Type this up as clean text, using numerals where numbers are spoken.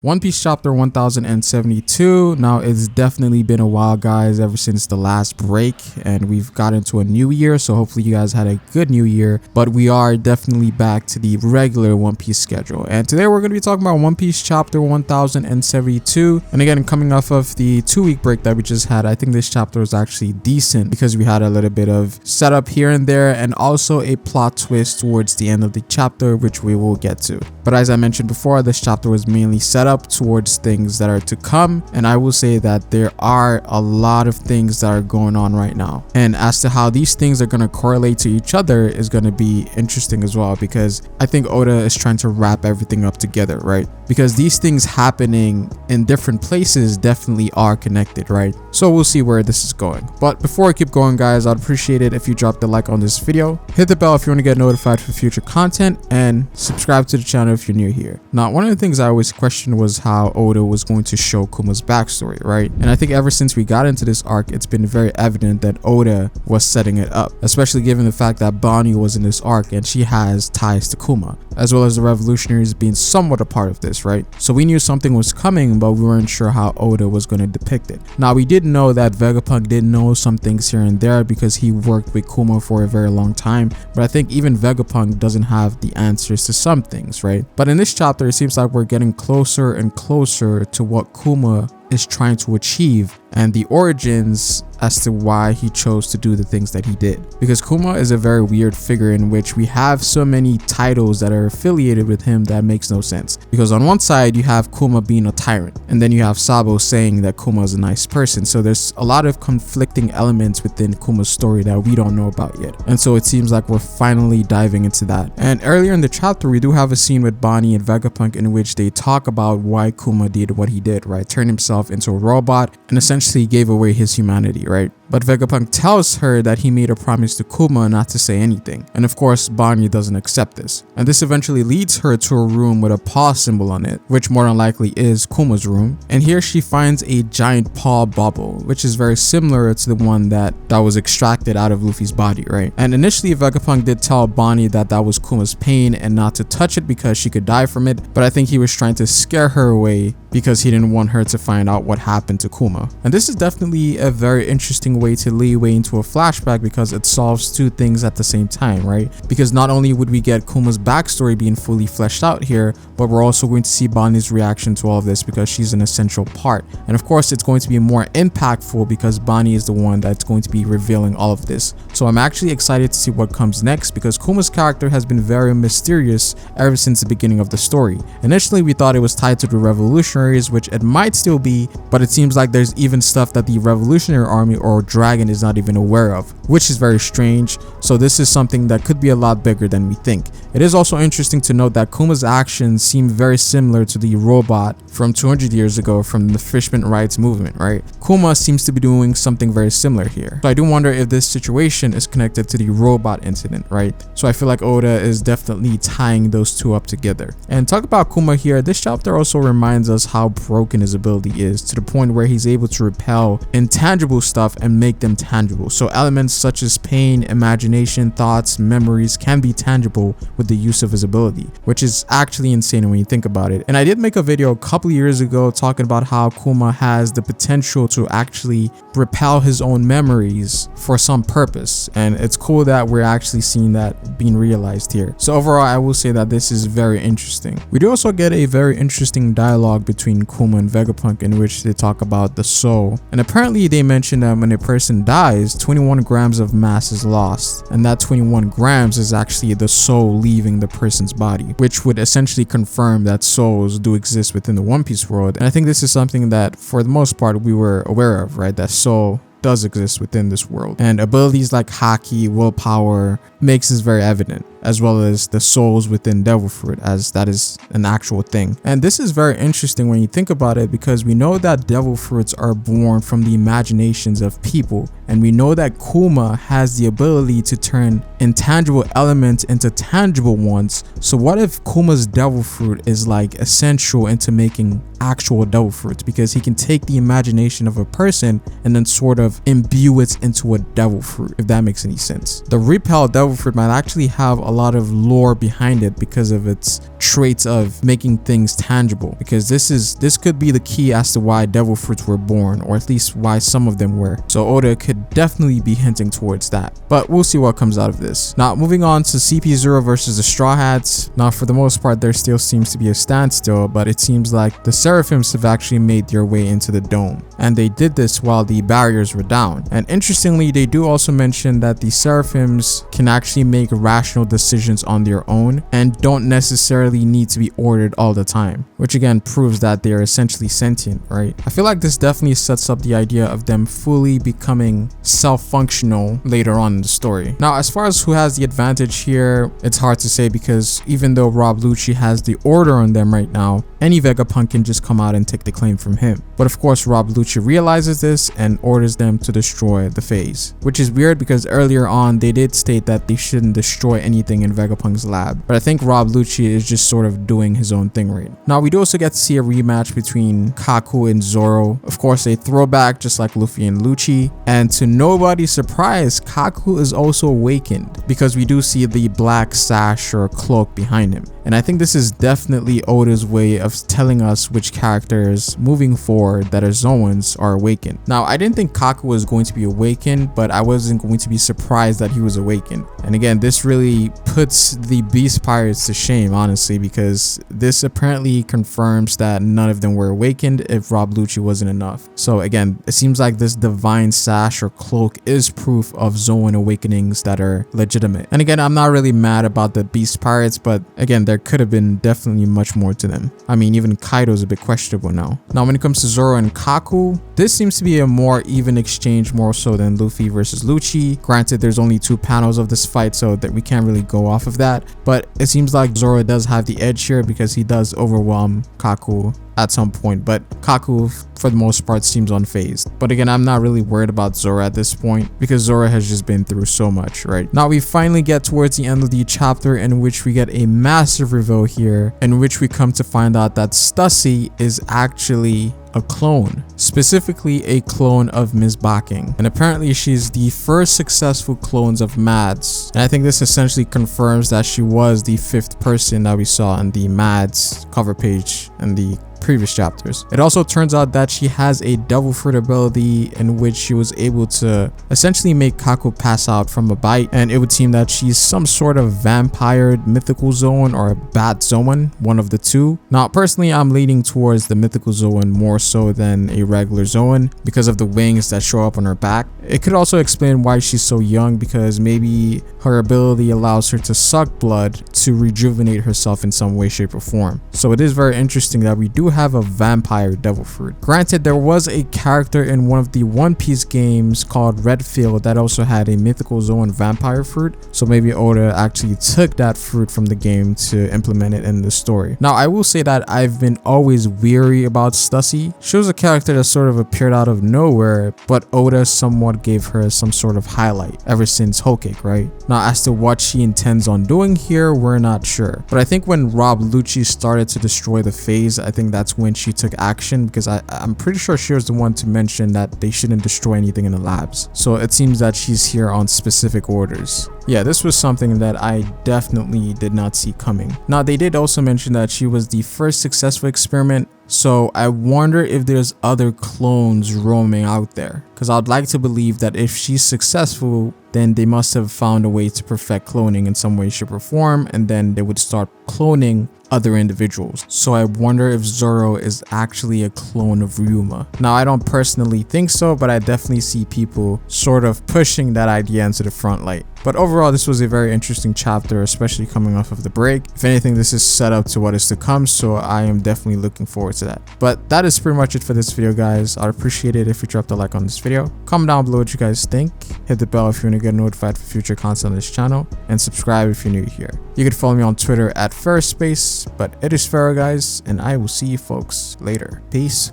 One Piece chapter 1072. Now, it's definitely been a while, guys, ever since the last break, and we've got into a new year, so hopefully you guys had a good new year. But we are definitely back to the regular One Piece schedule, and today we're going to be talking about One Piece chapter 1072. And again, coming off of the 2-week break that we just had, I think this chapter was actually decent because we had a little bit of setup here and there, and also a plot twist towards the end of the chapter, which we will get to. But as I mentioned before, this chapter was mainly set up towards things that are to come, and I will say that there are a lot of things that are going on right now, and as to how these things are going to correlate to each other is going to be interesting as well, because I think Oda is trying to wrap everything up together, right? Because these things happening in different places definitely are connected, right? So we'll see where this is going. But before I keep going, guys, I'd appreciate it if you dropped a like on this video, hit the bell if you want to get notified for future content, and subscribe to the channel if you're new here. Now, one of the things I always questioned was how Oda was going to show Kuma's backstory, right? And I think ever since we got into this arc, it's been very evident that Oda was setting it up, especially given the fact that Bonnie was in this arc and she has ties to Kuma, as well as the revolutionaries being somewhat a part of this, right? So we knew something was coming, but we weren't sure how Oda was going to depict it. Now, we did know that Vegapunk did know some things here and there because he worked with Kuma for a very long time, but I think even Vegapunk doesn't have the answers to some things, right? But in this chapter, it seems like we're getting closer and closer to what Kuma is trying to achieve and the origins as to why he chose to do the things that he did. Because Kuma is a very weird figure in which we have so many titles that are affiliated with him that makes no sense. Because on one side you have Kuma being a tyrant, and then you have Sabo saying that Kuma is a nice person. So there's a lot of conflicting elements within Kuma's story that we don't know about yet. And so it seems like we're finally diving into that. And earlier in the chapter, we do have a scene with Bonnie and Vegapunk in which they talk about why Kuma did what he did, right? Turn himself into a robot and essentially gave away his humanity, right? But Vegapunk tells her that he made a promise to Kuma not to say anything. And of course, Bonnie doesn't accept this. And this eventually leads her to a room with a paw symbol on it, which more than likely is Kuma's room. And here she finds a giant paw bubble, which is very similar to the one that was extracted out of Luffy's body, right? And initially, Vegapunk did tell Bonnie that that was Kuma's pain and not to touch it because she could die from it. But I think he was trying to scare her away because he didn't want her to find out what happened to Kuma. And this is definitely a very interesting way to leeway into a flashback because it solves two things at the same time, right? Because not only would we get Kuma's backstory being fully fleshed out here, but we're also going to see Bonnie's reaction to all of this because she's an essential part. And of course, it's going to be more impactful because Bonnie is the one that's going to be revealing all of this. So I'm actually excited to see what comes next because Kuma's character has been very mysterious ever since the beginning of the story. Initially, we thought it was tied to the revolution, which it might still be, but it seems like there's even stuff that the Revolutionary Army or Dragon is not even aware of, which is very strange. So this is something that could be a lot bigger than we think. It is also interesting to note that Kuma's actions seem very similar to the robot from 200 years ago from the Fishman Rights movement, right? Kuma seems to be doing something very similar here. So I do wonder if this situation is connected to the robot incident, right? So I feel like Oda is definitely tying those two up together. And talk about Kuma here, this chapter also reminds us how broken his ability is, to the point where he's able to repel intangible stuff and make them tangible. So elements such as pain, imagination, thoughts, memories can be tangible with the use of his ability, which is actually insane when you think about it. And I did make a video a couple years ago talking about how Kuma has the potential to actually repel his own memories for some purpose, and it's cool that we're actually seeing that being realized here. So overall, I will say that this is very interesting. We do also get a very interesting dialogue between Kuma and Vegapunk in which they talk about the soul, and apparently they mention that when a person dies, 21 grams of mass is lost, and that 21 grams is actually the soul leaving the person's body, which would essentially confirm that souls do exist within the One Piece world. And I think this is something that for the most part we were aware of, right? That soul does exist within this world, and abilities like haki, willpower makes this very evident, as well as the souls within Devil Fruit, as that is an actual thing. And this is very interesting when you think about it, because we know that Devil Fruits are born from the imaginations of people, and we know that Kuma has the ability to turn intangible elements into tangible ones. So what if Kuma's Devil Fruit is like essential into making actual Devil Fruits, because he can take the imagination of a person and then sort of imbue it into a Devil Fruit, if that makes any sense. The repel Devil Fruit might actually have a a lot of lore behind it because of its traits of making things tangible, because this could be the key as to why devil fruits were born, or at least why some of them were. So Oda could definitely be hinting towards that, but we'll see what comes out of this. Now moving on to CP0 versus the Straw Hats. Now for the most part there still seems to be a standstill, but it seems like the Seraphims have actually made their way into the dome, and they did this while the barriers were down. And interestingly, they do also mention that the Seraphims can actually make rational decisions on their own and don't necessarily need to be ordered all the time, which again proves that they are essentially sentient, right? I feel like this definitely sets up the idea of them fully becoming self-functional later on in the story. Now as far as who has the advantage here, it's hard to say, because even though Rob Lucci has the order on them right now, any Vegapunk can just come out and take the claim from him. But of course Rob Lucci realizes this and orders them to destroy the phase, which is weird because earlier on they did state that they shouldn't destroy anything in Vegapunk's lab, but I think Rob Lucci is just sort of doing his own thing right now. We do also get to see a rematch between Kaku and Zoro. Of course a throwback just like Luffy and Lucci, and to nobody's surprise Kaku is also awakened, because we do see the black sash or cloak behind him. And I think this is definitely Oda's way of telling us which characters moving forward that are Zoans are awakened. Now, I didn't think Kaku was going to be awakened, but I wasn't going to be surprised that he was awakened. And again, this really puts the Beast Pirates to shame, honestly, because this apparently confirms that none of them were awakened if Rob Lucci wasn't enough. So again, it seems like this divine sash or cloak is proof of Zoan awakenings that are legitimate. And again, I'm not really mad about the Beast Pirates, but again, there could have been definitely much more to them. I mean, even Kaido's a bit questionable now. Now, when it comes to Zoro and Kaku, this seems to be a more even exchange, more so than Luffy versus Lucci. Granted, there's only 2 panels of this fight, so that we can't really go off of that, but it seems like Zoro does have the edge here because he does overwhelm Kaku at some point, but Kaku for the most part seems unfazed. But again, I'm not really worried about Zoro at this point because Zoro has just been through so much, right? Now we finally get towards the end of the chapter, in which we get a massive reveal here, in which we come to find out that Stussy is actually a clone, specifically a clone of Ms. Baking, and apparently she's the first successful clones of Mads, and I think this essentially confirms that she was the 5th person that we saw in the Mads cover page in the previous chapters. It also turns out that she has a devil fruit ability in which she was able to essentially make Kaku pass out from a bite, and it would seem that she's some sort of vampire mythical Zoan or a bat Zoan, one of the two. Now personally, I'm leaning towards the mythical Zoan more so than a regular Zoan because of the wings that show up on her back. It could also explain why she's so young, because maybe her ability allows her to suck blood to rejuvenate herself in some way, shape, or form. So it is very interesting that we do have a vampire devil fruit. Granted, there was a character in one of the One Piece games called Redfield that also had a mythical Zoan vampire fruit, so maybe Oda actually took that fruit from the game to implement it in the story. Now I will say that I've been always weary about Stussy. She was a character that sort of appeared out of nowhere, but Oda somewhat gave her some sort of highlight ever since Whole Cake, right? Now as to what she intends on doing here, we're not sure, but I think when Rob Lucci started to destroy the phase, I think that's when she took action, because I'm pretty sure she was the one to mention that they shouldn't destroy anything in the labs. So it seems that she's here on specific orders. Yeah, this was something that I definitely did not see coming. Now they did also mention that she was the first successful experiment, so I wonder if there's other clones roaming out there, because I'd like to believe that if she's successful, then they must have found a way to perfect cloning in some way, shape, or form, and then they would start cloning other individuals. So I wonder if Zoro is actually a clone of Ryuma. Now I don't personally think so, but I definitely see people sort of pushing that idea into the front light. But overall, this was a very interesting chapter, especially coming off of the break. If anything, this is set up to what is to come, so I am definitely looking forward to that. But that is pretty much it for this video, guys. I'd appreciate it if you dropped a like on this video. Comment down below what you guys think. Hit the bell if you want to get notified for future content on this channel, and subscribe if you're new here. You can follow me on Twitter at Ferrospace, but it is Ferro, guys, and I will see you folks later. Peace.